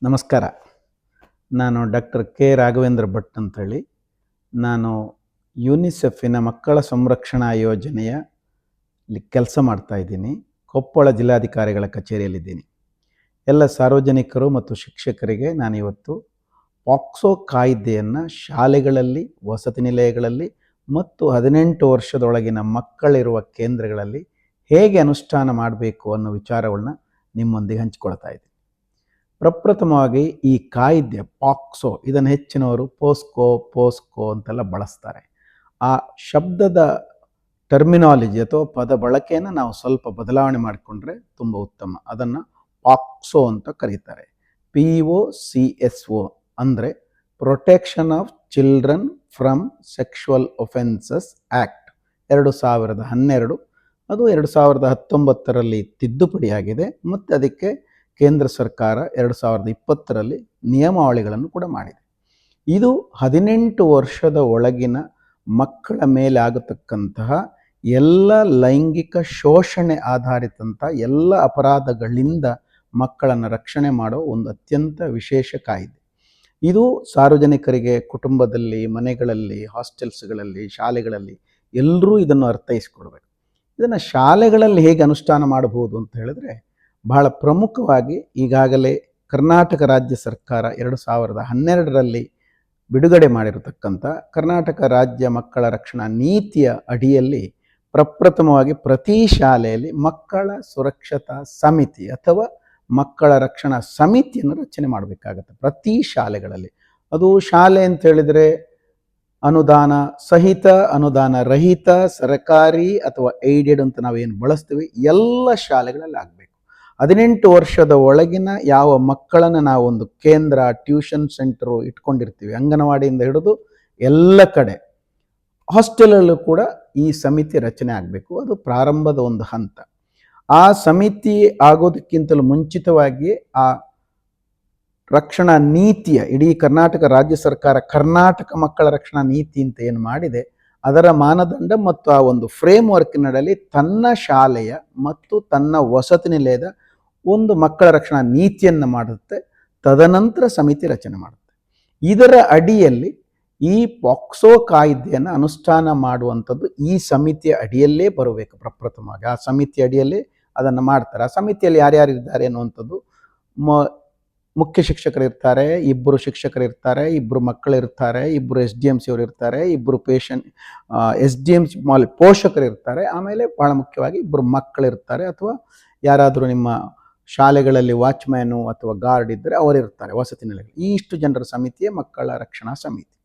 ನಮಸ್ಕಾರ. ನಾನು doctor K Raghavendra Bhat ಅಂತೇಳಿ. ನಾನು ಯುನಿಸೆಫಿನ ಮಕ್ಕಳ ಸಂರಕ್ಷಣಾ ಯೋಜನೆಯ ಕೆಲಸ ಮಾಡ್ತಾ ಇದ್ದೀನಿ. ಕೊಪ್ಪಳ ಜಿಲ್ಲಾಧಿಕಾರಿಗಳ ಕಚೇರಿಯಲ್ಲಿದ್ದೀನಿ. ಎಲ್ಲ ಸಾರ್ವಜನಿಕರು ಮತ್ತು ಶಿಕ್ಷಕರಿಗೆ ನಾನಿವತ್ತು ಪಾಕ್ಸೋ ಕಾಯ್ದೆಯನ್ನು ಶಾಲೆಗಳಲ್ಲಿ, ವಸತಿ ನಿಲಯಗಳಲ್ಲಿ ಮತ್ತು 18 ವರ್ಷದೊಳಗಿನ ಮಕ್ಕಳಿರುವ ಕೇಂದ್ರಗಳಲ್ಲಿ ಹೇಗೆ ಅನುಷ್ಠಾನ ಮಾಡಬೇಕು ಅನ್ನೋ ವಿಚಾರಗಳನ್ನ ನಿಮ್ಮೊಂದಿಗೆ ಹಂಚಿಕೊಳ್ತಾ ಇದ್ದೀನಿ. ಪ್ರಪ್ರಥಮವಾಗಿ ಈ ಕಾಯ್ದೆ ಪಾಕ್ಸೋ, ಇದನ್ನು ಹೆಚ್ಚಿನವರು ಪೋಸ್ಕೋ ಅಂತೆಲ್ಲ ಬಳಸ್ತಾರೆ. ಆ ಶಬ್ದದ ಟರ್ಮಿನಾಲಜಿ ಅಥವಾ ಪದ ಬಳಕೆಯನ್ನು ನಾವು ಸ್ವಲ್ಪ ಬದಲಾವಣೆ ಮಾಡಿಕೊಂಡ್ರೆ ತುಂಬ ಉತ್ತಮ. ಅದನ್ನು ಪಾಕ್ಸೋ ಅಂತ ಕರೀತಾರೆ. POCSO ಅಂದರೆ protection of children from sexual offences act 2012. ಅದು 2019ರಲ್ಲಿ ತಿದ್ದುಪಡಿಯಾಗಿದೆ ಮತ್ತು ಅದಕ್ಕೆ ಕೇಂದ್ರ ಸರ್ಕಾರ 2020ರಲ್ಲಿ ನಿಯಮಾವಳಿಗಳನ್ನು ಕೂಡ ಮಾಡಿದೆ. ಇದು 18 ವರ್ಷದ ಒಳಗಿನ ಮಕ್ಕಳ ಮೇಲೆ ಆಗತಕ್ಕಂತಹ ಎಲ್ಲ ಲೈಂಗಿಕ ಶೋಷಣೆ ಆಧಾರಿತಂಥ ಎಲ್ಲ ಅಪರಾಧಗಳಿಂದ ಮಕ್ಕಳನ್ನು ರಕ್ಷಣೆ ಮಾಡೋ ಒಂದು ಅತ್ಯಂತ ವಿಶೇಷ ಕಾಯ್ದೆ. ಇದು ಸಾರ್ವಜನಿಕರಿಗೆ ಕುಟುಂಬದಲ್ಲಿ, ಮನೆಗಳಲ್ಲಿ, ಹಾಸ್ಟೆಲ್ಸ್ಗಳಲ್ಲಿ, ಶಾಲೆಗಳಲ್ಲಿ ಎಲ್ಲರೂ ಇದನ್ನು ಅರ್ಥೈಸಿಕೊಳ್ಬೇಕು. ಇದನ್ನು ಶಾಲೆಗಳಲ್ಲಿ ಹೇಗೆ ಅನುಷ್ಠಾನ ಮಾಡಬಹುದು ಅಂತ ಹೇಳಿದ್ರೆ, ಬಹಳ ಪ್ರಮುಖವಾಗಿ ಈಗಾಗಲೇ ಕರ್ನಾಟಕ ರಾಜ್ಯ ಸರ್ಕಾರ 2012ರಲ್ಲಿ ಬಿಡುಗಡೆ ಮಾಡಿರತಕ್ಕಂಥ ಕರ್ನಾಟಕ ರಾಜ್ಯ ಮಕ್ಕಳ ರಕ್ಷಣಾ ನೀತಿಯ ಅಡಿಯಲ್ಲಿ ಪ್ರಪ್ರಥಮವಾಗಿ ಪ್ರತಿ ಶಾಲೆಯಲ್ಲಿ ಮಕ್ಕಳ ಸುರಕ್ಷತಾ ಸಮಿತಿ ಅಥವಾ ಮಕ್ಕಳ ರಕ್ಷಣಾ ಸಮಿತಿಯನ್ನು ರಚನೆ ಮಾಡಬೇಕಾಗತ್ತೆ ಪ್ರತಿ ಶಾಲೆಗಳಲ್ಲಿ. ಅದು ಶಾಲೆ ಅಂತ ಹೇಳಿದರೆ ಅನುದಾನ ಸಹಿತ, ಅನುದಾನ ರಹಿತ, ಸರ್ಕಾರಿ ಅಥವಾ ಏಡೆಡ್ ಅಂತ ನಾವೇನು ಬಳಸ್ತೀವಿ, ಎಲ್ಲ ಶಾಲೆಗಳಲ್ಲಿ ಆಗಬೇಕು. 18 ವರ್ಷದ ಒಳಗಿನ ಯಾವ ಮಕ್ಕಳನ್ನು ನಾವು ಒಂದು ಕೇಂದ್ರ, ಟ್ಯೂಷನ್ ಸೆಂಟರು ಇಟ್ಕೊಂಡಿರ್ತೀವಿ, ಅಂಗನವಾಡಿಯಿಂದ ಹಿಡಿದು ಎಲ್ಲ ಕಡೆ, ಹಾಸ್ಟೆಲಲ್ಲೂ ಕೂಡ ಈ ಸಮಿತಿ ರಚನೆ ಆಗಬೇಕು. ಅದು ಪ್ರಾರಂಭದ ಒಂದು ಹಂತ. ಆ ಸಮಿತಿ ಆಗೋದಕ್ಕಿಂತಲೂ ಮುಂಚಿತವಾಗಿ ಆ ರಕ್ಷಣಾ ನೀತಿಯ ಇಡೀ ಕರ್ನಾಟಕ ರಾಜ್ಯ ಸರ್ಕಾರ ಕರ್ನಾಟಕ ಮಕ್ಕಳ ರಕ್ಷಣಾ ನೀತಿ ಅಂತ ಏನು ಮಾಡಿದೆ, ಅದರ ಮಾನದಂಡ ಮತ್ತು ಆ ಒಂದು ಫ್ರೇಮ್ ವರ್ಕ್ನಲ್ಲಿ ತನ್ನ ಶಾಲೆಯ ಮತ್ತು ತನ್ನ ವಸತಿ ನಿಲಯದ ಒಂದು ಮಕ್ಕಳ ರಕ್ಷಣಾ ನೀತಿಯನ್ನು ಮಾಡುತ್ತೆ. ತದನಂತರ ಸಮಿತಿ ರಚನೆ ಮಾಡುತ್ತೆ. ಇದರ ಅಡಿಯಲ್ಲಿ ಈ ಪಾಕ್ಸೋ ಕಾಯ್ದೆಯನ್ನು ಅನುಷ್ಠಾನ ಮಾಡುವಂಥದ್ದು ಈ ಸಮಿತಿಯ ಅಡಿಯಲ್ಲೇ ಬರಬೇಕು. ಪ್ರಪ್ರಥಮವಾಗಿ ಆ ಸಮಿತಿ ಅಡಿಯಲ್ಲೇ ಅದನ್ನು ಮಾಡ್ತಾರೆ. ಆ ಸಮಿತಿಯಲ್ಲಿ ಯಾರ್ಯಾರು ಇದ್ದಾರೆ ಅನ್ನುವಂಥದ್ದು, ಮುಖ್ಯ ಶಿಕ್ಷಕರು ಇರ್ತಾರೆ, 2 ಶಿಕ್ಷಕರು ಇರ್ತಾರೆ, 2 ಮಕ್ಕಳು ಇರ್ತಾರೆ, 2 SDMC ಅವರು ಇರ್ತಾರೆ, 2 SDMC ಪೋಷಕರು ಇರ್ತಾರೆ, ಆಮೇಲೆ ಬಹಳ ಮುಖ್ಯವಾಗಿ 2 ಮಕ್ಕಳು ಇರ್ತಾರೆ, ಅಥವಾ ಯಾರಾದರೂ ನಿಮ್ಮ ಶಾಲೆಗಳಲ್ಲಿ ವಾಚ್ಮ್ಯಾನು ಅಥವಾ ಗಾರ್ಡ್ ಇದ್ದರೆ ಅವರಿರ್ತಾರೆ ವಸತಿ ನಿಲಯಗಳು. ಈ ಇಷ್ಟು ಜನರ ಸಮಿತಿಯೇ ಮಕ್ಕಳ ರಕ್ಷಣಾ ಸಮಿತಿ.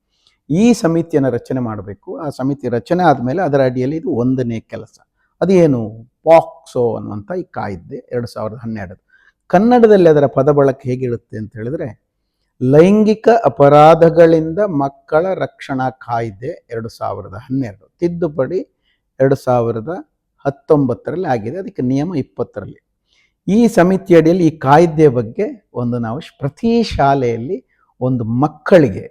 ಈ ಸಮಿತಿಯನ್ನು ರಚನೆ ಮಾಡಬೇಕು. ಆ ಸಮಿತಿ ರಚನೆ ಆದಮೇಲೆ ಅದರ ಅಡಿಯಲ್ಲಿ ಇದು 1ನೇ ಕೆಲಸ. ಅದೇನು? ಪಾಕ್ಸೋ ಅನ್ನುವಂಥ ಈ ಕಾಯ್ದೆ 2012. ಕನ್ನಡದಲ್ಲಿ ಅದರ ಪದ ಬಳಕೆ ಹೇಗಿರುತ್ತೆ ಅಂತ ಹೇಳಿದ್ರೆ, ಲೈಂಗಿಕ ಅಪರಾಧಗಳಿಂದ ಮಕ್ಕಳ ರಕ್ಷಣಾ ಕಾಯ್ದೆ 2012, ತಿದ್ದುಪಡಿ 2019ರಲ್ಲಿ ಆಗಿದೆ. ಅದಕ್ಕೆ ನಿಯಮ 20ರಲ್ಲಿ. ಈ ಸಮಿತಿ ಅಡಿಯಲ್ಲಿ ಈ ಕಾಯ್ದೆಯ ಬಗ್ಗೆ ನಾವು ಪ್ರತಿ ಶಾಲೆಯಲ್ಲಿ ಒಂದು ಮಕ್ಕಳಿಗೆ,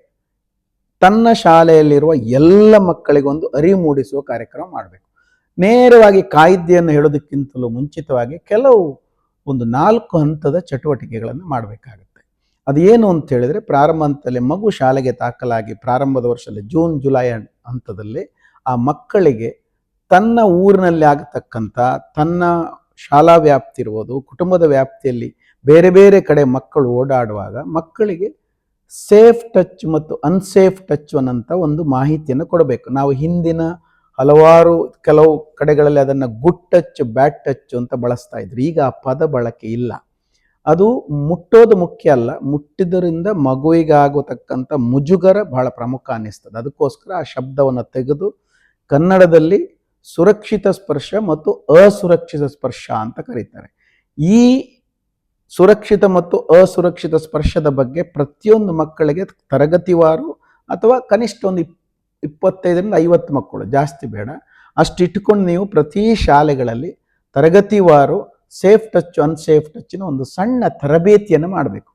ತನ್ನ ಶಾಲೆಯಲ್ಲಿರುವ ಎಲ್ಲ ಮಕ್ಕಳಿಗೊಂದು ಅರಿವು ಮೂಡಿಸುವ ಕಾರ್ಯಕ್ರಮ ಮಾಡಬೇಕು. ನೇರವಾಗಿ ಕಾಯ್ದೆಯನ್ನು ಹೇಳೋದಕ್ಕಿಂತಲೂ ಮುಂಚಿತವಾಗಿ ಕೆಲವು ಒಂದು 4 ಹಂತದ ಚಟುವಟಿಕೆಗಳನ್ನು ಮಾಡಬೇಕಾಗುತ್ತೆ. ಅದೇನು ಅಂತ ಹೇಳಿದರೆ, ಪ್ರಾರಂಭ ಹಂತದಲ್ಲಿ ಮಗು ಶಾಲೆಗೆ ದಾಖಲಾಗಿ ಪ್ರಾರಂಭದ ವರ್ಷದಲ್ಲಿ ಜೂನ್ ಜುಲೈ ಹಂತದಲ್ಲಿ ಆ ಮಕ್ಕಳಿಗೆ ತನ್ನ ಊರಿನಲ್ಲಿ ಆಗತಕ್ಕಂಥ, ತನ್ನ ಶಾಲಾ ವ್ಯಾಪ್ತಿ ಇರ್ಬೋದು, ಕುಟುಂಬದ ವ್ಯಾಪ್ತಿಯಲ್ಲಿ ಬೇರೆ ಬೇರೆ ಕಡೆ ಮಕ್ಕಳು ಓಡಾಡುವಾಗ ಮಕ್ಕಳಿಗೆ ಸೇಫ್ ಟಚ್ ಮತ್ತು ಅನ್ಸೇಫ್ ಟಚ್ ಅನ್ನೋಂಥ ಒಂದು ಮಾಹಿತಿಯನ್ನು ಕೊಡಬೇಕು. ನಾವು ಹಿಂದಿನ ಕೆಲವು ಕಡೆಗಳಲ್ಲಿ ಅದನ್ನು ಗುಡ್ ಟಚ್, ಬ್ಯಾಡ್ ಟಚ್ ಅಂತ ಬಳಸ್ತಾ ಇದ್ರು. ಈಗ ಆ ಪದ ಬಳಕೆ ಇಲ್ಲ. ಅದು ಮುಟ್ಟೋದು ಮುಖ್ಯ ಅಲ್ಲ, ಮುಟ್ಟಿದ್ದರಿಂದ ಮಗುವಿಗಾಗತಕ್ಕಂಥ ಮುಜುಗರ ಬಹಳ ಪ್ರಮುಖ ಅನ್ನಿಸ್ತದೆ. ಅದಕ್ಕೋಸ್ಕರ ಆ ಶಬ್ದವನ್ನು ತೆಗೆದು ಕನ್ನಡದಲ್ಲಿ ಸುರಕ್ಷಿತ ಸ್ಪರ್ಶ ಮತ್ತು ಅಸುರಕ್ಷಿತ ಸ್ಪರ್ಶ ಅಂತ ಕರೀತಾರೆ. ಈ ಸುರಕ್ಷಿತ ಮತ್ತು ಅಸುರಕ್ಷಿತ ಸ್ಪರ್ಶದ ಬಗ್ಗೆ ಪ್ರತಿಯೊಂದು ಮಕ್ಕಳಿಗೆ ತರಗತಿವಾರು ಅಥವಾ ಕನಿಷ್ಠ ಒಂದು 25ರಿಂದ 50 ಮಕ್ಕಳು, ಜಾಸ್ತಿ ಬೇಡ, ಅಷ್ಟು ಇಟ್ಕೊಂಡು ನೀವು ಪ್ರತಿ ಶಾಲೆಗಳಲ್ಲಿ ತರಗತಿವಾರು ಸೇಫ್ ಟಚ್, ಅನ್ಸೇಫ್ ಟಚ್ನ ಒಂದು ಸಣ್ಣ ತರಬೇತಿಯನ್ನು ಮಾಡಬೇಕು.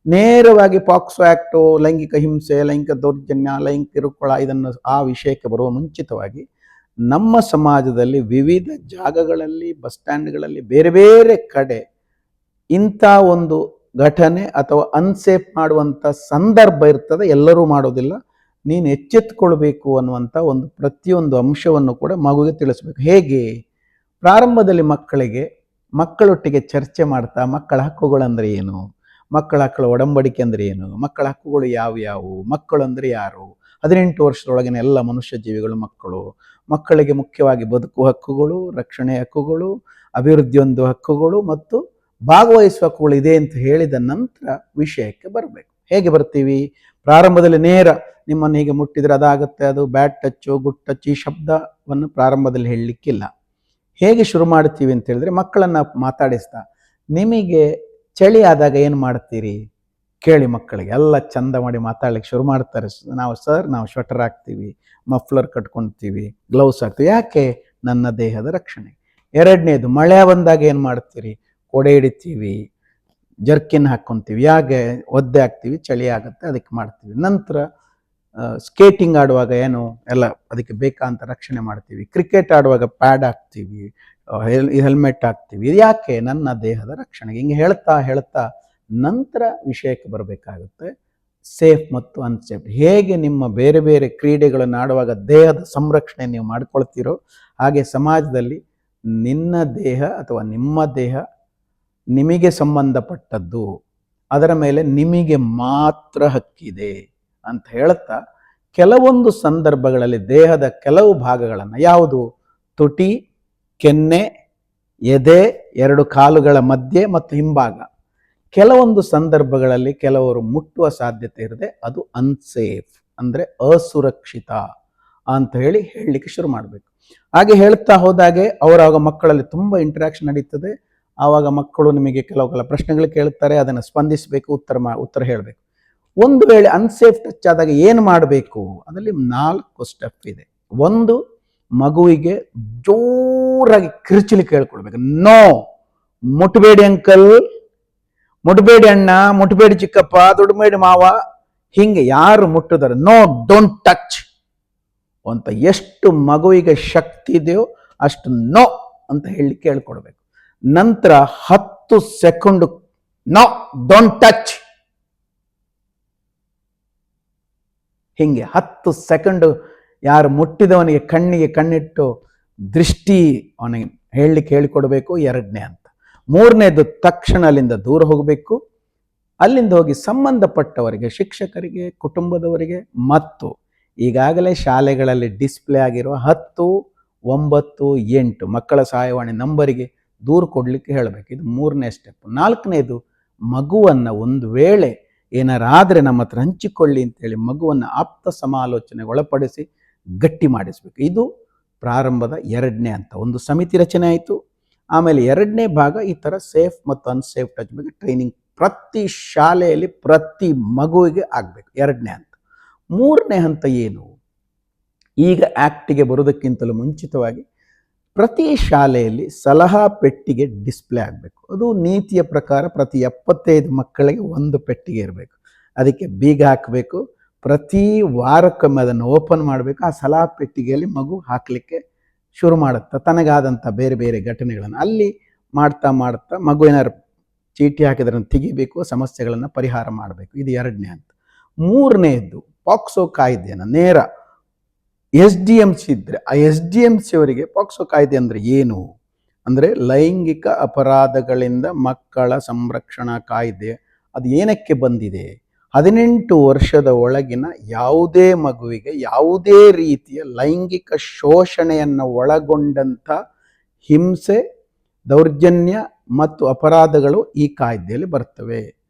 ನೇರವಾಗಿ ಪಾಕ್ಸೋ ಆ್ಯಕ್ಟು, ಲೈಂಗಿಕ ಹಿಂಸೆ, ಲೈಂಗಿಕ ದೌರ್ಜನ್ಯ, ಲೈಂಗಿಕ ಕಿರುಕುಳ, ಇದನ್ನು ಆ ವಿಷಯಕ್ಕೆ ಬರುವ ಮುಂಚಿತವಾಗಿ ನಮ್ಮ ಸಮಾಜದಲ್ಲಿ ವಿವಿಧ ಜಾಗಗಳಲ್ಲಿ, ಬಸ್ ಸ್ಟ್ಯಾಂಡ್ಗಳಲ್ಲಿ, ಬೇರೆ ಬೇರೆ ಕಡೆ ಇಂಥ ಒಂದು ಘಟನೆ ಅಥವಾ ಅನ್ಸೇಫ್ ಮಾಡುವಂಥ ಸಂದರ್ಭ ಇರ್ತದೆ, ಎಲ್ಲರೂ ಮಾಡೋದಿಲ್ಲ. ನೀನು ಎಚ್ಚೆತ್ತುಕೊಳ್ಬೇಕು ಅನ್ನುವಂಥ ಒಂದು ಪ್ರತಿಯೊಂದು ಅಂಶವನ್ನು ಕೂಡ ಮಗುವಿಗೆ ತಿಳಿಸ್ಬೇಕು. ಹೇಗೆ? ಪ್ರಾರಂಭದಲ್ಲಿ ಮಕ್ಕಳೊಟ್ಟಿಗೆ ಚರ್ಚೆ ಮಾಡ್ತಾ ಮಕ್ಕಳ ಹಕ್ಕುಗಳಂದ್ರೆ ಏನು, ಮಕ್ಕಳ ಹಕ್ಕಳ ಒಡಂಬಡಿಕೆ ಅಂದರೆ ಏನು, ಮಕ್ಕಳ ಹಕ್ಕುಗಳು ಯಾವ್ಯಾವು, ಮಕ್ಕಳು ಅಂದರೆ ಯಾರು, 18 ವರ್ಷದೊಳಗಿನ ಎಲ್ಲ ಮನುಷ್ಯ ಜೀವಿಗಳು ಮಕ್ಕಳು, ಮಕ್ಕಳಿಗೆ ಮುಖ್ಯವಾಗಿ ಬದುಕುವ ಹಕ್ಕುಗಳು, ರಕ್ಷಣೆ ಹಕ್ಕುಗಳು, ಅಭಿವೃದ್ಧಿ ಹೊಂದುವ ಹಕ್ಕುಗಳು ಮತ್ತು ಭಾಗವಹಿಸುವ ಹಕ್ಕುಗಳು ಇದೆ ಅಂತ ಹೇಳಿದ ನಂತರ ವಿಷಯಕ್ಕೆ ಬರಬೇಕು. ಹೇಗೆ ಬರ್ತೀವಿ? ಪ್ರಾರಂಭದಲ್ಲಿ ನೇರ ನಿಮ್ಮನ್ನು ಹೀಗೆ ಮುಟ್ಟಿದ್ರೆ ಅದಾಗುತ್ತೆ, ಅದು ಬ್ಯಾಡ್ ಟಚ್ಚು, ಗುಡ್ ಟಚ್, ಈ ಶಬ್ದವನ್ನು ಪ್ರಾರಂಭದಲ್ಲಿ ಹೇಳಲಿಕ್ಕಿಲ್ಲ. ಹೇಗೆ ಶುರು ಮಾಡ್ತೀವಿ ಅಂತ ಹೇಳಿದ್ರೆ, ಮಕ್ಕಳನ್ನು ಮಾತಾಡಿಸ್ತಾ ನಿಮಗೆ ಚಳಿ ಆದಾಗ ಏನು ಮಾಡ್ತೀರಿ ಕೇಳಿ. ಮಕ್ಕಳಿಗೆ ಎಲ್ಲ ಚಂದ ಮಾಡಿ ಮಾತಾಡ್ಲಿಕ್ಕೆ ಶುರು ಮಾಡ್ತಾರೆ. ನಾವು ಸ್ವೆಟರ್ ಹಾಕ್ತೀವಿ, ಮಫ್ಲರ್ ಕಟ್ಕೊಳ್ತೀವಿ, ಗ್ಲೌಸ್ ಹಾಕ್ತೀವಿ. ಯಾಕೆ? ನನ್ನ ದೇಹದ ರಕ್ಷಣೆ. ಎರಡನೇದು, ಮಳೆ ಬಂದಾಗ ಏನು ಮಾಡ್ತೀರಿ? ಕೊಡೆ ಹಿಡಿತೀವಿ, ಜರ್ಕಿನ್ ಹಾಕ್ಕೊತೀವಿ. ಯಾಕೆ? ಒದ್ದೆ ಹಾಕ್ತೀವಿ, ಚಳಿ ಆಗುತ್ತೆ, ಅದಕ್ಕೆ ಮಾಡ್ತೀವಿ. ನಂತರ ಸ್ಕೇಟಿಂಗ್ ಆಡುವಾಗ ಏನು ಎಲ್ಲ ಅದಕ್ಕೆ ಬೇಕಂತ ರಕ್ಷಣೆ ಮಾಡ್ತೀವಿ. ಕ್ರಿಕೆಟ್ ಆಡುವಾಗ ಪ್ಯಾಡ್ ಹಾಕ್ತೀವಿ, ಹೆಲ್ಮೆಟ್ ಹಾಕ್ತೀವಿ. ಇದು ಯಾಕೆ? ನನ್ನ ದೇಹದ ರಕ್ಷಣೆಗೆ. ಹಿಂಗೆ ಹೇಳ್ತಾ ನಂತರ ವಿಷಯಕ್ಕೆ ಬರಬೇಕಾಗುತ್ತೆ, ಸೇಫ್ ಮತ್ತು ಅನ್ಸೇಫ್. ಹೇಗೆ ನಿಮ್ಮ ಬೇರೆ ಬೇರೆ ಕ್ರೀಡೆಗಳನ್ನು ಆಡುವಾಗ ದೇಹದ ಸಂರಕ್ಷಣೆ ನೀವು ಮಾಡ್ಕೊಳ್ತೀರೋ, ಹಾಗೆ ಸಮಾಜದಲ್ಲಿ ನಿನ್ನ ದೇಹ ಅಥವಾ ನಿಮ್ಮ ದೇಹ ನಿಮಗೆ ಸಂಬಂಧಪಟ್ಟದ್ದು, ಅದರ ಮೇಲೆ ನಿಮಗೆ ಮಾತ್ರ ಹಕ್ಕಿದೆ ಅಂತ ಹೇಳ್ತಾ, ಕೆಲವೊಂದು ಸಂದರ್ಭಗಳಲ್ಲಿ ದೇಹದ ಕೆಲವು ಭಾಗಗಳನ್ನು, ಯಾವುದು? ತುಟಿ, ಕೆನ್ನೆ, ಎದೆ, 2 ಕಾಲುಗಳ ಮಧ್ಯೆ ಮತ್ತು ಹಿಂಭಾಗ, ಕೆಲವೊಂದು ಸಂದರ್ಭಗಳಲ್ಲಿ ಕೆಲವರು ಮುಟ್ಟುವ ಸಾಧ್ಯತೆ ಇರದೆ, ಅದು ಅನ್ಸೇಫ್ ಅಂದರೆ ಅಸುರಕ್ಷಿತ ಅಂತ ಹೇಳಲಿಕ್ಕೆ ಶುರು ಮಾಡಬೇಕು. ಹಾಗೆ ಹೇಳ್ತಾ ಹೋದಾಗೆ ಅವರಾಗ ಮಕ್ಕಳಲ್ಲಿ ತುಂಬ ಇಂಟ್ರಾಕ್ಷನ್ ನಡೀತದೆ. ಆವಾಗ ಮಕ್ಕಳು ನಿಮಗೆ ಕೆಲವು ಪ್ರಶ್ನೆಗಳು ಕೇಳ್ತಾರೆ, ಅದನ್ನು ಸ್ಪಂದಿಸಬೇಕು, ಉತ್ತರ ಹೇಳಬೇಕು. ಒಂದು ವೇಳೆ ಅನ್ಸೇಫ್ ಟಚ್ ಆದಾಗ ಏನು ಮಾಡಬೇಕು? ಅದರಲ್ಲಿ 4 ಸ್ಟೆಪ್ ಇದೆ. ಒಂದು, ಮಗುವಿಗೆ ಜೋರಾಗಿ ಕಿರುಚಲಿಕ್ಕೆ ಹೇಳ್ಕೊಳ್ಬೇಕು. ನೋ, ಮುಟ್ಬೇಡಿ ಅಂಕಲ್, ಮುಟ್ಬೇಡಿ ಅಣ್ಣ, ಮುಟ್ಬೇಡಿ ಚಿಕ್ಕಪ್ಪ, ದುಡ್ಬೇಡಿ ಮಾವ, ಹಿಂಗೆ ಯಾರು ಮುಟ್ಟಿದಾರೆ ನೋ, ಡೋಂಟ್ ಟಚ್ ಅಂತ ಎಷ್ಟು ಮಗುವಿಗೆ ಶಕ್ತಿ ಇದೆಯೋ ಅಷ್ಟು ನೋ ಅಂತ ಹೇಳಲಿಕ್ಕೆ ಹೇಳ್ಕೊಡ್ಬೇಕು. ನಂತರ 10 ಸೆಕೆಂಡ್ ನೋ, ಡೋಂಟ್ ಟಚ್, ಹಿಂಗೆ 10 ಸೆಕೆಂಡ್ ಯಾರು ಮುಟ್ಟಿದವನಿಗೆ ಕಣ್ಣಿಗೆ ಕಣ್ಣಿಟ್ಟು ದೃಷ್ಟಿ ಅವನಿಗೆ ಹೇಳಲಿಕ್ಕೆ ಹೇಳಿಕೊಡ್ಬೇಕು. 2ನೇ ಹಂತ. 3ನೇದು, ತಕ್ಷಣ ಅಲ್ಲಿಂದ ದೂರ ಹೋಗಬೇಕು. ಅಲ್ಲಿಂದ ಹೋಗಿ ಸಂಬಂಧಪಟ್ಟವರಿಗೆ, ಶಿಕ್ಷಕರಿಗೆ, ಕುಟುಂಬದವರಿಗೆ ಮತ್ತು ಈಗಾಗಲೇ ಶಾಲೆಗಳಲ್ಲಿ ಡಿಸ್ಪ್ಲೇ ಆಗಿರುವ 10, 9, 8 ಮಕ್ಕಳ ಸಹಾಯವಾಣಿ ನಂಬರಿಗೆ ದೂರು ಕೊಡಲಿಕ್ಕೆ ಹೇಳಬೇಕು. ಇದು 3ನೇ ಸ್ಟೆಪ್. 4ನೇದು, ಮಗುವನ್ನು ಒಂದು ವೇಳೆ ಏನಾರಾದರೆ ನಮ್ಮ ಹತ್ರ ಹಂಚಿಕೊಳ್ಳಿ ಅಂತೇಳಿ ಮಗುವನ್ನು ಆಪ್ತ ಸಮಾಲೋಚನೆಗೆ ಒಳಪಡಿಸಿ ಗಟ್ಟಿ ಮಾಡಿಸ್ಬೇಕು. ಇದು ಪ್ರಾರಂಭದ 2ನೇ ಹಂತ. ಒಂದು ಸಮಿತಿ ರಚನೆ ಆಯಿತು. ಆಮೇಲೆ 2ನೇ ಭಾಗ ಈ ಥರ ಸೇಫ್ ಮತ್ತು ಅನ್ಸೇಫ್ ಟಚ್ ಬಗ್ಗೆ ಟ್ರೈನಿಂಗ್ ಪ್ರತಿ ಶಾಲೆಯಲ್ಲಿ ಪ್ರತಿ ಮಗುವಿಗೆ ಆಗಬೇಕು. 2ನೇ ಹಂತ. 3ನೇ ಹಂತ ಏನು? ಈಗ ಆ್ಯಕ್ಟಿಗೆ ಬರೋದಕ್ಕಿಂತಲೂ ಮುಂಚಿತವಾಗಿ ಪ್ರತಿ ಶಾಲೆಯಲ್ಲಿ ಸಲಹಾ ಪೆಟ್ಟಿಗೆ ಡಿಸ್ಪ್ಲೇ ಆಗಬೇಕು. ಅದು ನೀತಿಯ ಪ್ರಕಾರ ಪ್ರತಿ 75 ಮಕ್ಕಳಿಗೆ ಒಂದು ಪೆಟ್ಟಿಗೆ ಇರಬೇಕು. ಅದಕ್ಕೆ ಬೀಗ ಹಾಕಬೇಕು. ಪ್ರತಿ ವಾರಕ್ಕೊಮ್ಮೆ ಅದನ್ನು ಓಪನ್ ಮಾಡಬೇಕು. ಆ ಸಲಹಾ ಪೆಟ್ಟಿಗೆಯಲ್ಲಿ ಮಗು ಹಾಕಲಿಕ್ಕೆ ಶುರು ಮಾಡುತ್ತಾ ತನಗಾದಂಥ ಬೇರೆ ಬೇರೆ ಘಟನೆಗಳನ್ನು ಅಲ್ಲಿ ಮಾಡ್ತಾ ಮಗು ಏನಾದ್ರು ಚೀಟಿ ಹಾಕಿದ್ರನ್ನು ತೆಗಿಬೇಕು, ಸಮಸ್ಯೆಗಳನ್ನು ಪರಿಹಾರ ಮಾಡಬೇಕು. ಇದು 2ನೇ ಹಂತ. 3ನೇದ್ದು, ಪಾಕ್ಸೋ ಕಾಯ್ದೆಯನ್ನು ನೇರ SDMC ಇದ್ದರೆ ಆ SDMC ಅವರಿಗೆ ಪಾಕ್ಸೋ ಕಾಯ್ದೆ ಅಂದರೆ ಏನು ಅಂದರೆ ಲೈಂಗಿಕ ಅಪರಾಧಗಳಿಂದ ಮಕ್ಕಳ ಸಂರಕ್ಷಣಾ ಕಾಯ್ದೆ. ಅದು ಏನಕ್ಕೆ ಬಂದಿದೆ? 18 ವರ್ಷದ ಒಳಗಿನ ಯಾವುದೇ ಮಗುವಿಗೆ ಯಾವುದೇ ರೀತಿಯ ಲೈಂಗಿಕ ಶೋಷಣೆಯನ್ನು ಒಳಗೊಂಡಂಥ ಹಿಂಸೆ, ದೌರ್ಜನ್ಯ ಮತ್ತು ಅಪರಾಧಗಳು ಈ ಕಾಯ್ದೆಯಲ್ಲಿ ಬರ್ತವೆ.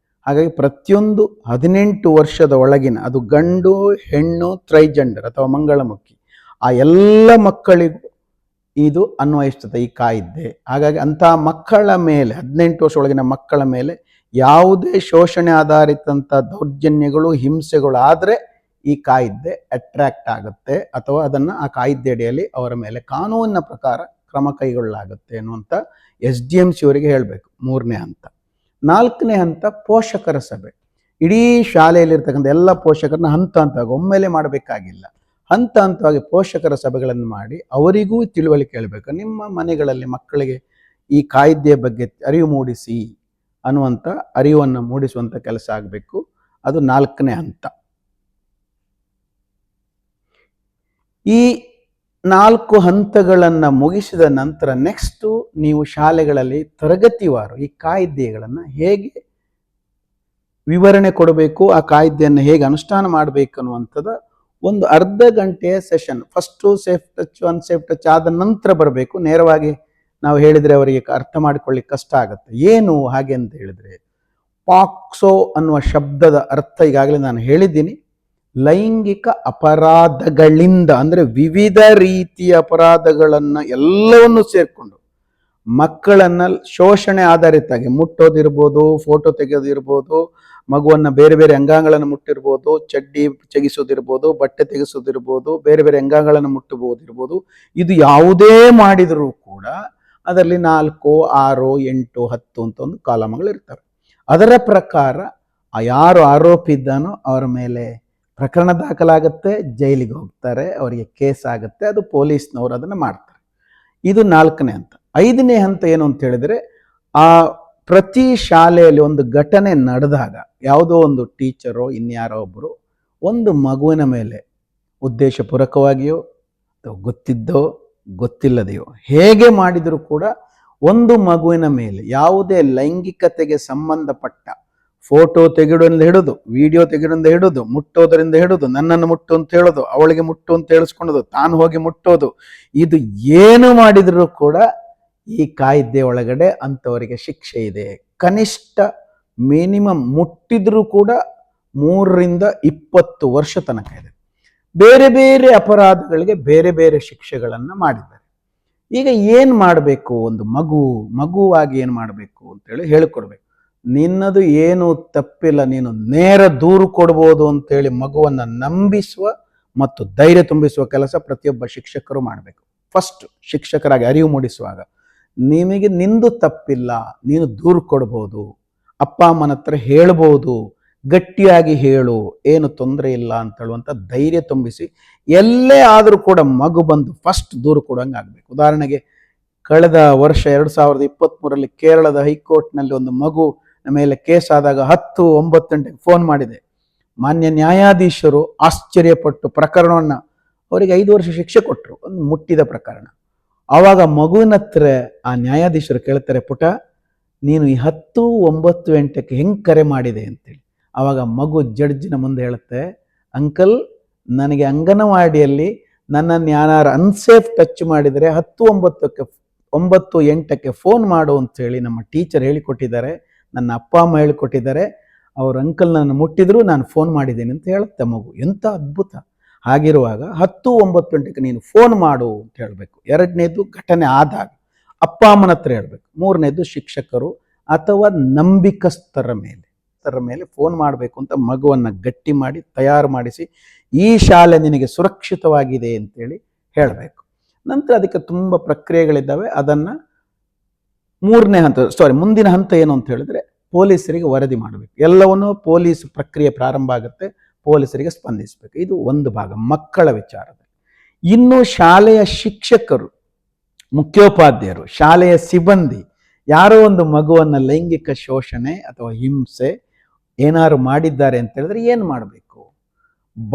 ಹಾಗಾಗಿ ಪ್ರತಿಯೊಂದು 18 ವರ್ಷದ ಒಳಗಿನ, ಅದು ಗಂಡು ಹೆಣ್ಣು ಟ್ರೈಜೆಂಡರ್ ಅಥವಾ ಮಂಗಳಮುಖಿ, ಆ ಎಲ್ಲ ಮಕ್ಕಳಿಗೂ ಇದು ಅನ್ವಯಿಸ್ತದೆ ಈ ಕಾಯ್ದೆ. ಹಾಗಾಗಿ ಅಂಥ ಮಕ್ಕಳ ಮೇಲೆ, 18 ವರ್ಷ ಒಳಗಿನ ಮಕ್ಕಳ ಮೇಲೆ ಯಾವುದೇ ಶೋಷಣೆ ಆಧಾರಿತಂಥ ದೌರ್ಜನ್ಯಗಳು, ಹಿಂಸೆಗಳು ಆದರೆ ಈ ಕಾಯ್ದೆ ಅಟ್ರಾಕ್ಟ್ ಆಗುತ್ತೆ ಅಥವಾ ಅದನ್ನು ಆ ಕಾಯ್ದೆ ಅಡಿಯಲ್ಲಿ ಅವರ ಮೇಲೆ ಕಾನೂನಿನ ಪ್ರಕಾರ ಕ್ರಮ ಕೈಗೊಳ್ಳಲಾಗುತ್ತೆ ಅನ್ನುವಂಥ SDMC ಅವರಿಗೆ ಹೇಳಬೇಕು. 3ನೇ ಹಂತ. 4ನೇ ಹಂತ, ಪೋಷಕರ ಸಭೆ. ಇಡೀ ಶಾಲೆಯಲ್ಲಿರ್ತಕ್ಕಂಥ ಎಲ್ಲ ಪೋಷಕರನ್ನ ಹಂತ ಹಂತವಾಗಿ ಒಮ್ಮೆಲೆ ಮಾಡಬೇಕಾಗಿಲ್ಲ, ಹಂತ ಹಂತವಾಗಿ ಪೋಷಕರ ಸಭೆಗಳನ್ನು ಮಾಡಿ ಅವರಿಗೂ ತಿಳುವಳಿಕೆ ಹೇಳಬೇಕು. ನಿಮ್ಮ ಮನೆಗಳಲ್ಲಿ ಮಕ್ಕಳಿಗೆ ಈ ಕಾಯ್ದೆಯ ಬಗ್ಗೆ ಅರಿವು ಮೂಡಿಸಿ, ಅನ್ನುವಂಥ ಅರಿವನ್ನು ಮೂಡಿಸುವಂಥ ಕೆಲಸ ಆಗಬೇಕು. ಅದು 4ನೇ ಹಂತ. ಈ 4 ಹಂತಗಳನ್ನು ಮುಗಿಸಿದ ನಂತರ ನೆಕ್ಸ್ಟು ನೀವು ಶಾಲೆಗಳಲ್ಲಿ ತರಗತಿವಾರು ಈ ಕಾಯ್ದೆಗಳನ್ನು ಹೇಗೆ ವಿವರಣೆ ಕೊಡಬೇಕು, ಆ ಕಾಯ್ದೆಯನ್ನು ಹೇಗೆ ಅನುಷ್ಠಾನ ಮಾಡಬೇಕು ಅನ್ನುವಂಥದ್ದು ಒಂದು ಅರ್ಧ ಗಂಟೆಯ session. First safe touch, unsafe touch ಆದ ನಂತರ ಬರಬೇಕು. ನೇರವಾಗಿ ನಾವು ಹೇಳಿದರೆ ಅವರಿಗೆ ಅರ್ಥ ಮಾಡಿಕೊಳ್ಳಿಕ್ಕೆ ಕಷ್ಟ ಆಗುತ್ತೆ. ಏನು ಹಾಗೆ ಅಂತ ಹೇಳಿದರೆ, ಪಾಕ್ಸೋ ಅನ್ನುವ ಶಬ್ದದ ಅರ್ಥ ಈಗಾಗಲೇ ನಾನು ಹೇಳಿದ್ದೀನಿ. ಲೈಂಗಿಕ ಅಪರಾಧಗಳಿಂದ ಅಂದರೆ ವಿವಿಧ ರೀತಿಯ ಅಪರಾಧಗಳನ್ನು ಎಲ್ಲವನ್ನು ಸೇರಿಕೊಂಡು ಮಕ್ಕಳನ್ನ ಶೋಷಣೆ ಆಧಾರಿತಾಗಿ ಮುಟ್ಟೋದಿರ್ಬೋದು, ಫೋಟೋ ತೆಗೆಯೋದಿರ್ಬೋದು, ಮಗುವನ್ನ ಬೇರೆ ಬೇರೆ ಅಂಗಾಂಗಗಳನ್ನು ಮುಟ್ಟಿರ್ಬೋದು, ಚಡ್ಡಿ ತೆಗಿಸೋದಿರ್ಬೋದು, ಬಟ್ಟೆ ತೆಗೆಸೋದಿರ್ಬೋದು, ಬೇರೆ ಬೇರೆ ಅಂಗಾಂಗಗಳನ್ನು ಮುಟ್ಟಬಹುದಿರ್ಬೋದು. ಇದು ಯಾವುದೇ ಮಾಡಿದರೂ ಕೂಡ ಅದರಲ್ಲಿ 4, 6, 8, 10 ಅಂತ ಒಂದು ಕಾಲಮ್ಗಳು ಇರ್ತವೆ. ಅದರ ಪ್ರಕಾರ ಯಾರು ಆರೋಪಿ ಇದ್ದಾನೋ ಅವರ ಮೇಲೆ ಪ್ರಕರಣ ದಾಖಲಾಗುತ್ತೆ, ಜೈಲಿಗೆ ಹೋಗ್ತಾರೆ, ಅವರಿಗೆ ಕೇಸ್ ಆಗುತ್ತೆ, ಅದು ಪೊಲೀಸ್ನವರು ಅದನ್ನು ಮಾಡ್ತಾರೆ. ಇದು 4ನೇ ಹಂತ. 5ನೇ ಹಂತ ಏನು ಅಂತ ಹೇಳಿದ್ರೆ, ಆ ಪ್ರತಿ ಶಾಲೆಯಲ್ಲಿ ಒಂದು ಘಟನೆ ನಡೆದಾಗ ಯಾವುದೋ ಒಂದು ಟೀಚರೋ ಇನ್ಯಾರೋ ಒಬ್ಬರು ಒಂದು ಮಗುವಿನ ಮೇಲೆ ಉದ್ದೇಶಪೂರ್ವಕವಾಗಿಯೋ ಅಥವಾ ಗೊತ್ತಿದ್ದೋ ಗೊತ್ತಿಲ್ಲದೆಯೋ ಹೇಗೆ ಮಾಡಿದರೂ ಕೂಡ ಒಂದು ಮಗುವಿನ ಮೇಲೆ ಯಾವುದೇ ಲೈಂಗಿಕತೆಗೆ ಸಂಬಂಧಪಟ್ಟ ಫೋಟೋ ತೆಗೆಯೋದ್ರಿಂದ ಹಿಡಿದು, ವಿಡಿಯೋ ತೆಗೆಯೋದ್ರಿಂದ ಹಿಡಿದು, ಮುಟ್ಟೋದರಿಂದ ಹಿಡಿದು, ನನ್ನನ್ನು ಮುಟ್ಟು ಅಂತ ಹೇಳೋದು, ಅವಳಿಗೆ ಮುಟ್ಟು ಅಂತ ಹೇಳಿಸ್ಕೊಳ್ಳೋದು, ತಾನು ಹೋಗಿ ಮುಟ್ಟೋದು, ಇದು ಏನು ಮಾಡಿದರೂ ಕೂಡ ಈ ಕಾಯ್ದೆ ಒಳಗಡೆ ಅಂಥವರಿಗೆ ಶಿಕ್ಷೆ ಇದೆ. ಕನಿಷ್ಠ ಮಿನಿಮಮ್ ಮುಟ್ಟಿದ್ರೂ ಕೂಡ 3 ರಿಂದ 20 ವರ್ಷ ತನಕ ಇದೆ. ಬೇರೆ ಬೇರೆ ಅಪರಾಧಗಳಿಗೆ ಬೇರೆ ಬೇರೆ ಶಿಕ್ಷೆಗಳನ್ನು ಮಾಡಿದ್ದಾರೆ. ಈಗ ಏನು ಮಾಡಬೇಕು, ಒಂದು ಮಗುವಾಗಿ ಏನು ಮಾಡಬೇಕು ಅಂತೇಳಿ ಹೇಳಿಕೊಡ್ಬೇಕು. ನಿನ್ನದು ಏನು ತಪ್ಪಿಲ್ಲ, ನೀನು ನೇರ ದೂರು ಕೊಡ್ಬೋದು ಅಂತೇಳಿ ಮಗುವನ್ನು ನಂಬಿಸುವ ಮತ್ತು ಧೈರ್ಯ ತುಂಬಿಸುವ ಕೆಲಸ ಪ್ರತಿಯೊಬ್ಬ ಶಿಕ್ಷಕರು ಮಾಡಬೇಕು. ಫಸ್ಟ್ ಶಿಕ್ಷಕರಾಗಿ ಅರಿವು ಮೂಡಿಸುವಾಗ ನಿಮಗೆ ನಿಂದು ತಪ್ಪಿಲ್ಲ, ನೀನು ದೂರು ಕೊಡ್ಬೋದು, ಅಪ್ಪ ಅಮ್ಮನ ಹತ್ರ ಹೇಳ್ಬೋದು, ಗಟ್ಟಿಯಾಗಿ ಹೇಳು, ಏನು ತೊಂದರೆ ಇಲ್ಲ ಅಂತ ಹೇಳುವಂಥ ಧೈರ್ಯ ತುಂಬಿಸಿ ಎಲ್ಲೇ ಆದರೂ ಕೂಡ ಮಗು ಬಂದು ಫಸ್ಟ್ ದೂರು ಕೊಡೋಂಗೆ ಆಗಬೇಕು. ಉದಾಹರಣೆಗೆ ಕಳೆದ ವರ್ಷ 2023ರಲ್ಲಿ ಕೇರಳದ ಹೈಕೋರ್ಟ್ನಲ್ಲಿ ಒಂದು ಮಗು ಮೇಲೆ ಕೇಸ್ ಆದಾಗ 10:09 ಗಂಟೆಗೆ ಫೋನ್ ಮಾಡಿದೆ. ಮಾನ್ಯ ನ್ಯಾಯಾಧೀಶರು ಆಶ್ಚರ್ಯಪಟ್ಟು ಪ್ರಕರಣವನ್ನು ಅವರಿಗೆ 5 ವರ್ಷ ಶಿಕ್ಷೆ ಕೊಟ್ಟರು, ಒಂದು ಮುಟ್ಟಿದ ಪ್ರಕರಣ. ಆವಾಗ ಮಗುವಿನ ಹತ್ರ ಆ ನ್ಯಾಯಾಧೀಶರು ಕೇಳ್ತಾರೆ, ಪುಟ ನೀನು ಈ 10:09 ಗಂಟೆಗೆ ಹೆಂಗೆ ಕರೆ ಮಾಡಿದೆ ಅಂತೇಳಿ. ಆವಾಗ ಮಗು ಜಡ್ಜಿನ ಮುಂದೆ ಹೇಳುತ್ತೆ, ಅಂಕಲ್ ನನಗೆ ಅಂಗನವಾಡಿಯಲ್ಲಿ ನನ್ನನ್ನು ಯಾರು ಅನ್ಸೇಫ್ ಟಚ್ ಮಾಡಿದರೆ 10:09 ಫೋನ್ ಮಾಡು ಅಂತೇಳಿ ನಮ್ಮ ಟೀಚರ್ ಹೇಳಿಕೊಟ್ಟಿದ್ದಾರೆ, ನನ್ನ ಅಪ್ಪ ಅಮ್ಮ ಹೇಳಿಕೊಟ್ಟಿದ್ದಾರೆ, ಅವ್ರ ಅಂಕಲ್ ನನ್ನ ಮುಟ್ಟಿದ್ರು, ನಾನು ಫೋನ್ ಮಾಡಿದ್ದೀನಿ ಅಂತ ಹೇಳುತ್ತೆ ಮಗು. ಎಂಥ ಅದ್ಭುತ! ಹಾಗಿರುವಾಗ 10:09 ನೀನು ಫೋನ್ ಮಾಡು ಅಂತ ಹೇಳಬೇಕು. 2ನೇದು ಘಟನೆ ಆದಾಗ ಅಪ್ಪ ಅಮ್ಮನ ಹತ್ರ ಹೇಳಬೇಕು. 3ನೇದು ಶಿಕ್ಷಕರು ಅಥವಾ ನಂಬಿಕಸ್ಥರ ಮೇಲೆ ಫೋನ್ ಮಾಡಬೇಕು ಅಂತ ಮಗುವನ್ನು ಗಟ್ಟಿ ಮಾಡಿ ತಯಾರು ಮಾಡಿಸಿ ಈ ಶಾಲೆ ನಿನಗೆ ಸುರಕ್ಷಿತವಾಗಿದೆ ಅಂತೇಳಿ ಹೇಳಬೇಕು. ನಂತರ ಅದಕ್ಕೆ ತುಂಬ ಪ್ರಕ್ರಿಯೆಗಳಿದ್ದಾವೆ. ಅದನ್ನು ಮುಂದಿನ ಹಂತ ಏನು ಅಂತ ಹೇಳಿದ್ರೆ ಪೊಲೀಸರಿಗೆ ವರದಿ ಮಾಡಬೇಕು. ಎಲ್ಲವನ್ನೂ ಪೊಲೀಸ್ ಪ್ರಕ್ರಿಯೆ ಪ್ರಾರಂಭ ಆಗುತ್ತೆ, ಪೊಲೀಸರಿಗೆ ಸ್ಪಂದಿಸಬೇಕು. ಇದು ಒಂದು ಭಾಗ ಮಕ್ಕಳ ವಿಚಾರದಲ್ಲಿ. ಇನ್ನು ಶಾಲೆಯ ಶಿಕ್ಷಕರು, ಮುಖ್ಯೋಪಾಧ್ಯಾಯರು, ಶಾಲೆಯ ಸಿಬ್ಬಂದಿ ಯಾರೋ ಒಂದು ಮಗುವನ್ನು ಲೈಂಗಿಕ ಶೋಷಣೆ ಅಥವಾ ಹಿಂಸೆ ಏನಾರು ಮಾಡಿದ್ದಾರೆ ಅಂತ ಹೇಳಿದ್ರೆ ಏನು ಮಾಡಬೇಕು?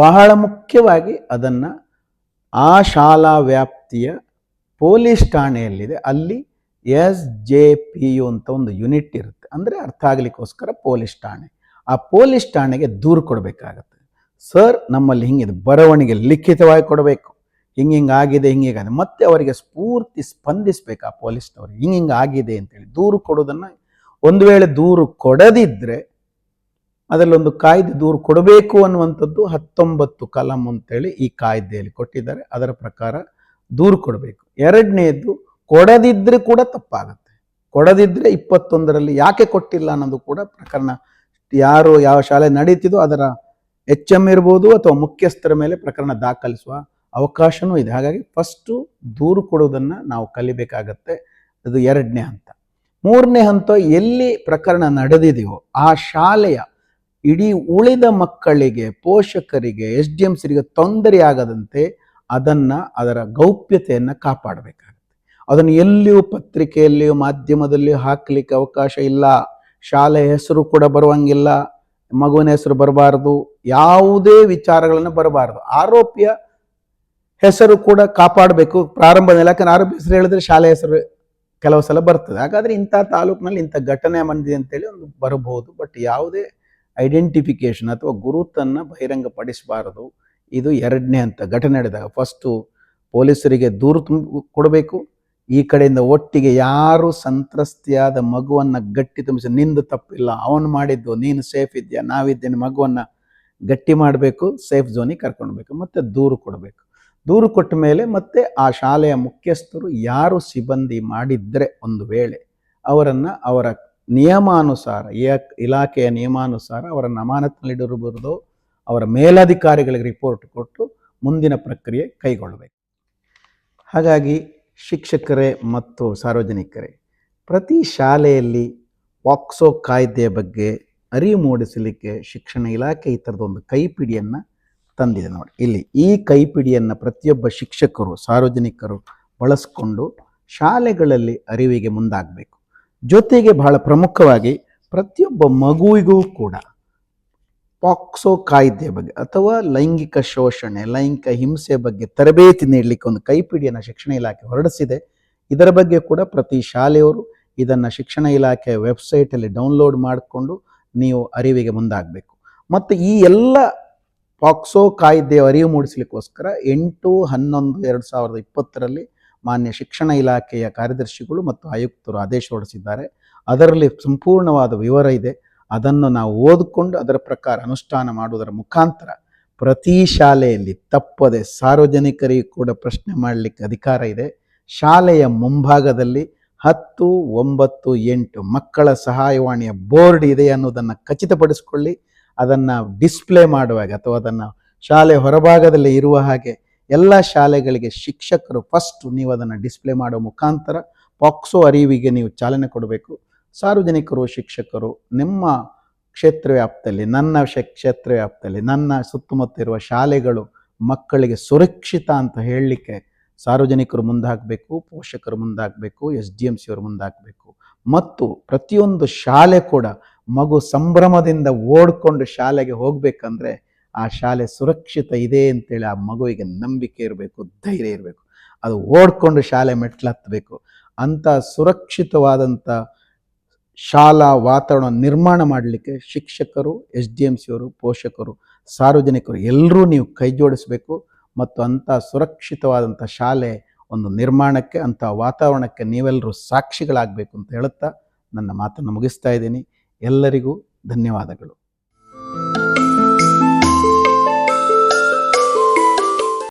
ಬಹಳ ಮುಖ್ಯವಾಗಿ ಅದನ್ನು ಆ ಶಾಲಾ ವ್ಯಾಪ್ತಿಯ ಪೊಲೀಸ್ ಠಾಣೆಯಲ್ಲಿದೆ, ಅಲ್ಲಿ SJPU ಅಂತ ಒಂದು ಯೂನಿಟ್ ಇರುತ್ತೆ. ಅಂದರೆ ಅರ್ಥ ಆಗಲಿಕ್ಕೋಸ್ಕರ ಪೊಲೀಸ್ ಠಾಣೆ. ಆ ಪೊಲೀಸ್ ಠಾಣೆಗೆ ದೂರು ಕೊಡಬೇಕಾಗತ್ತೆ. ಸರ್ ನಮ್ಮಲ್ಲಿ ಹಿಂಗಿದೆ, ಬರವಣಿಗೆ ಲಿಖಿತವಾಗಿ ಕೊಡಬೇಕು, ಹಿಂಗೆ ಆಗಿದೆ, ಹಿಂಗಾಗಿದೆ. ಮತ್ತೆ ಅವರಿಗೆ ಸ್ಫೂರ್ತಿ ಸ್ಪಂದಿಸಬೇಕು ಆ ಪೊಲೀಸ್ನವ್ರಿಗೆ, ಹಿಂಗೆ ಆಗಿದೆ ಅಂತೇಳಿ ದೂರು ಕೊಡೋದನ್ನು. ಒಂದು ವೇಳೆ ದೂರು ಕೊಡದಿದ್ದರೆ ಅದರಲ್ಲೊಂದು ಕಾಯ್ದೆ ದೂರು ಕೊಡಬೇಕು ಅನ್ನುವಂಥದ್ದು 19 ಕಲಂ ಅಂತೇಳಿ ಈ ಕಾಯ್ದೆಯಲ್ಲಿ ಕೊಟ್ಟಿದ್ದಾರೆ. ಅದರ ಪ್ರಕಾರ ದೂರು ಕೊಡಬೇಕು. 2ನೇದು ಕೊಡದಿದ್ದರೆ ಕೂಡ ತಪ್ಪಾಗುತ್ತೆ. ಕೊಡದಿದ್ದರೆ 21ರಲ್ಲಿ ಯಾಕೆ ಕೊಟ್ಟಿಲ್ಲ ಅನ್ನೋದು ಕೂಡ ಪ್ರಕರಣ, ಯಾವ ಶಾಲೆ ನಡೀತಿದೋ ಅದರ HM ಇರ್ಬೋದು ಅಥವಾ ಮುಖ್ಯಸ್ಥರ ಮೇಲೆ ಪ್ರಕರಣ ದಾಖಲಿಸುವ ಅವಕಾಶವೂ ಇದೆ. ಹಾಗಾಗಿ ಫಸ್ಟು ದೂರು ಕೊಡೋದನ್ನು ನಾವು ಕಲಿಬೇಕಾಗತ್ತೆ. ಅದು 2ನೇ ಹಂತ. 3ನೇ ಹಂತ, ಎಲ್ಲಿ ಪ್ರಕರಣ ನಡೆದಿದೆಯೋ ಆ ಶಾಲೆಯ ಇಡೀ ಉಳಿದ ಮಕ್ಕಳಿಗೆ, ಪೋಷಕರಿಗೆ, SDMCರಿಗೆ ತೊಂದರೆ ಆಗದಂತೆ ಅದರ ಗೌಪ್ಯತೆಯನ್ನು ಕಾಪಾಡಬೇಕಾಗುತ್ತೆ. ಅದನ್ನು ಎಲ್ಲಿಯೂ ಪತ್ರಿಕೆಯಲ್ಲಿಯೂ ಮಾಧ್ಯಮದಲ್ಲಿಯೂ ಹಾಕಲಿಕ್ಕೆ ಅವಕಾಶ ಇಲ್ಲ. ಶಾಲೆ ಹೆಸರು ಕೂಡ ಬರುವಂಗಿಲ್ಲ, ಮಗುವಿನ ಹೆಸರು ಬರಬಾರದು, ಯಾವುದೇ ವಿಚಾರಗಳನ್ನು ಬರಬಾರದು. ಆರೋಪಿಯ ಹೆಸರು ಕೂಡ ಕಾಪಾಡಬೇಕು ಪ್ರಾರಂಭದಲ್ಲಿ. ಯಾಕಂದ್ರೆ ಆರೋಪಿ ಹೆಸರು ಹೇಳಿದ್ರೆ ಶಾಲೆ ಹೆಸರು ಕೆಲವು ಸಲ ಬರ್ತದೆ. ಹಾಗಾದ್ರೆ ಇಂಥ ತಾಲೂಕಿನಲ್ಲಿ ಇಂಥ ಘಟನೆ ಬಂದಿದೆ ಅಂತೇಳಿ ಒಂದು ಬರಬಹುದು. ಬಟ್ ಯಾವುದೇ ಐಡೆಂಟಿಫಿಕೇಶನ್ ಅಥವಾ ಗುರುತನ್ನು ಬಹಿರಂಗಪಡಿಸಬಾರದು. ಇದು ಎರಡನೇ ಹಂತ. ಘಟನೆ ನಡೆದಾಗ ಫಸ್ಟು ಪೊಲೀಸರಿಗೆ ದೂರು ಕೊಡಬೇಕು. ಈ ಕಡೆಯಿಂದ ಒಟ್ಟಿಗೆ ಯಾರು ಸಂತ್ರಸ್ತಿಯಾದ ಮಗುವನ್ನು ಗಟ್ಟಿ ತುಂಬಿಸಿ, ನಿಂದು ತಪ್ಪಿಲ್ಲ, ಅವನು ಮಾಡಿದ್ದು, ನೀನು ಸೇಫ್ ಇದೆಯಾ, ನಾವಿದ್ದೇನೆ, ಮಗುವನ್ನು ಗಟ್ಟಿ ಮಾಡಬೇಕು, ಸೇಫ್ ಝೋನಿಗೆ ಕರ್ಕೊಳ್ಬೇಕು, ಮತ್ತು ದೂರು ಕೊಡಬೇಕು. ದೂರು ಕೊಟ್ಟ ಮೇಲೆ ಮತ್ತೆ ಆ ಶಾಲೆಯ ಮುಖ್ಯಸ್ಥರು ಯಾರು ಸಿಬ್ಬಂದಿ ಮಾಡಿದ್ರೆ ಒಂದು ವೇಳೆ ಅವರನ್ನು ಅವರ ನಿಯಮಾನುಸಾರ, ಇಲಾಖೆಯ ನಿಯಮಾನುಸಾರ ಅವರನ್ನು ಅಮಾನತಿನಲ್ಲಿಡಬಹುದು, ಅವರ ಮೇಲಧಿಕಾರಿಗಳಿಗೆ ರಿಪೋರ್ಟ್ ಕೊಟ್ಟು ಮುಂದಿನ ಪ್ರಕ್ರಿಯೆ ಕೈಗೊಳ್ಳಬೇಕು. ಹಾಗಾಗಿ ಶಿಕ್ಷಕರೇ ಮತ್ತು ಸಾರ್ವಜನಿಕರೇ, ಪ್ರತಿ ಶಾಲೆಯಲ್ಲಿ ಪಾಕ್ಸೋ ಕಾಯ್ದೆಯ ಬಗ್ಗೆ ಅರಿವು ಮೂಡಿಸಲಿಕ್ಕೆ ಶಿಕ್ಷಣ ಇಲಾಖೆ ಈ ಥರದೊಂದು ಕೈಪಿಡಿಯನ್ನು ತಂದಿದೆ ನೋಡಿ. ಇಲ್ಲಿ ಈ ಕೈಪಿಡಿಯನ್ನು ಪ್ರತಿಯೊಬ್ಬ ಶಿಕ್ಷಕರು, ಸಾರ್ವಜನಿಕರು ಬಳಸ್ಕೊಂಡು ಶಾಲೆಗಳಲ್ಲಿ ಅರಿವಿಗೆ ಮುಂದಾಗಬೇಕು. ಜೊತೆಗೆ ಬಹಳ ಪ್ರಮುಖವಾಗಿ ಪ್ರತಿಯೊಬ್ಬ ಮಗುವಿಗೂ ಕೂಡ ಪಾಕ್ಸೋ ಕಾಯ್ದೆ ಬಗ್ಗೆ ಅಥವಾ ಲೈಂಗಿಕ ಶೋಷಣೆ, ಲೈಂಗಿಕ ಹಿಂಸೆ ಬಗ್ಗೆ ತರಬೇತಿ ನೀಡಲಿಕ್ಕೆ ಒಂದು ಕೈಪಿಡಿಯನ್ನು ಶಿಕ್ಷಣ ಇಲಾಖೆ ಹೊರಡಿಸಿದೆ. ಇದರ ಬಗ್ಗೆ ಕೂಡ ಪ್ರತಿ ಶಾಲೆಯವರು ಇದನ್ನು ಶಿಕ್ಷಣ ಇಲಾಖೆಯ ವೆಬ್ಸೈಟಲ್ಲಿ ಡೌನ್ಲೋಡ್ ಮಾಡಿಕೊಂಡು ನೀವು ಅರಿವಿಗೆ ಮುಂದಾಗಬೇಕು. ಮತ್ತು ಈ ಎಲ್ಲ ಪಾಕ್ಸೋ ಕಾಯ್ದೆಯ ಅರಿವು ಮೂಡಿಸಲಿಕ್ಕೋಸ್ಕರ 8/11/2020 ಮಾನ್ಯ ಶಿಕ್ಷಣ ಇಲಾಖೆಯ ಕಾರ್ಯದರ್ಶಿಗಳು ಮತ್ತು ಆಯುಕ್ತರು ಆದೇಶ ಹೊರಡಿಸಿದ್ದಾರೆ. ಅದರಲ್ಲಿ ಸಂಪೂರ್ಣವಾದ ವಿವರ ಇದೆ. ಅದನ್ನು ನಾವು ಓದಿಕೊಂಡು ಅದರ ಪ್ರಕಾರ ಅನುಷ್ಠಾನ ಮಾಡುವುದರ ಮುಖಾಂತರ ಪ್ರತಿ ಶಾಲೆಯಲ್ಲಿ ತಪ್ಪದೆ ಸಾರ್ವಜನಿಕರಿಗೂ ಕೂಡ ಪ್ರಶ್ನೆ ಮಾಡಲಿಕ್ಕೆ ಅಧಿಕಾರ ಇದೆ. ಶಾಲೆಯ ಮುಂಭಾಗದಲ್ಲಿ 10, 9, 8 ಮಕ್ಕಳ ಸಹಾಯವಾಣಿಯ ಬೋರ್ಡ್ ಇದೆ ಅನ್ನೋದನ್ನು ಖಚಿತಪಡಿಸಿಕೊಳ್ಳಿ. ಅದನ್ನು ಡಿಸ್ಪ್ಲೇ ಮಾಡುವಾಗ ಅಥವಾ ಅದನ್ನು ಶಾಲೆ ಹೊರಭಾಗದಲ್ಲಿ ಇರುವ ಹಾಗೆ ಎಲ್ಲ ಶಾಲೆಗಳಿಗೆ ಶಿಕ್ಷಕರು ಫಸ್ಟ್ ನೀವು ಅದನ್ನು ಡಿಸ್ಪ್ಲೇ ಮಾಡೋ ಮುಖಾಂತರ ಪಾಕ್ಸೋ ಅರಿವಿಗೆ ನೀವು ಚಾಲನೆ ಕೊಡಬೇಕು. ಸಾರ್ವಜನಿಕರು, ಶಿಕ್ಷಕರು ನಿಮ್ಮ ಕ್ಷೇತ್ರ ವ್ಯಾಪ್ತಿಯಲ್ಲಿ, ನನ್ನ ಕ್ಷೇತ್ರ ವ್ಯಾಪ್ತಿಯಲ್ಲಿ, ನನ್ನ ಸುತ್ತಮುತ್ತ ಇರುವ ಶಾಲೆಗಳು ಮಕ್ಕಳಿಗೆ ಸುರಕ್ಷಿತ ಅಂತ ಹೇಳಲಿಕ್ಕೆ ಸಾರ್ವಜನಿಕರು ಮುಂದಾಗಬೇಕು, ಪೋಷಕರು ಮುಂದಾಗಬೇಕು, SDMC ಅವರು ಮುಂದಾಗಬೇಕು. ಮತ್ತು ಪ್ರತಿಯೊಂದು ಶಾಲೆ ಕೂಡ ಮಗು ಸಂಭ್ರಮದಿಂದ ಓಡ್ಕೊಂಡು ಶಾಲೆಗೆ ಹೋಗಬೇಕಂದ್ರೆ ಆ ಶಾಲೆ ಸುರಕ್ಷಿತ ಇದೆ ಅಂತೇಳಿ ಆ ಮಗುವಿಗೆ ನಂಬಿಕೆ ಇರಬೇಕು, ಧೈರ್ಯ ಇರಬೇಕು. ಅದು ಓಡ್ಕೊಂಡು ಶಾಲೆ ಮೆಟ್ಲು ಹತ್ತಬೇಕು. ಅಂಥ ಸುರಕ್ಷಿತವಾದಂಥ ಶಾಲಾ ವಾತಾವರಣ ನಿರ್ಮಾಣ ಮಾಡಲಿಕ್ಕೆ ಶಿಕ್ಷಕರು, SDMC ಅವರು, ಪೋಷಕರು, ಸಾರ್ವಜನಿಕರು ಎಲ್ಲರೂ ನೀವು ಕೈ ಜೋಡಿಸಬೇಕು. ಮತ್ತು ಅಂಥ ಸುರಕ್ಷಿತವಾದಂಥ ಶಾಲೆ ಒಂದು ನಿರ್ಮಾಣಕ್ಕೆ, ಅಂಥ ವಾತಾವರಣಕ್ಕೆ ನೀವೆಲ್ಲರೂ ಸಾಕ್ಷಿಗಳಾಗಬೇಕು ಅಂತ ಹೇಳುತ್ತಾ ನನ್ನ ಮಾತನ್ನು ಮುಗಿಸ್ತಾ ಇದ್ದೀನಿ. ಎಲ್ಲರಿಗೂ ಧನ್ಯವಾದಗಳು.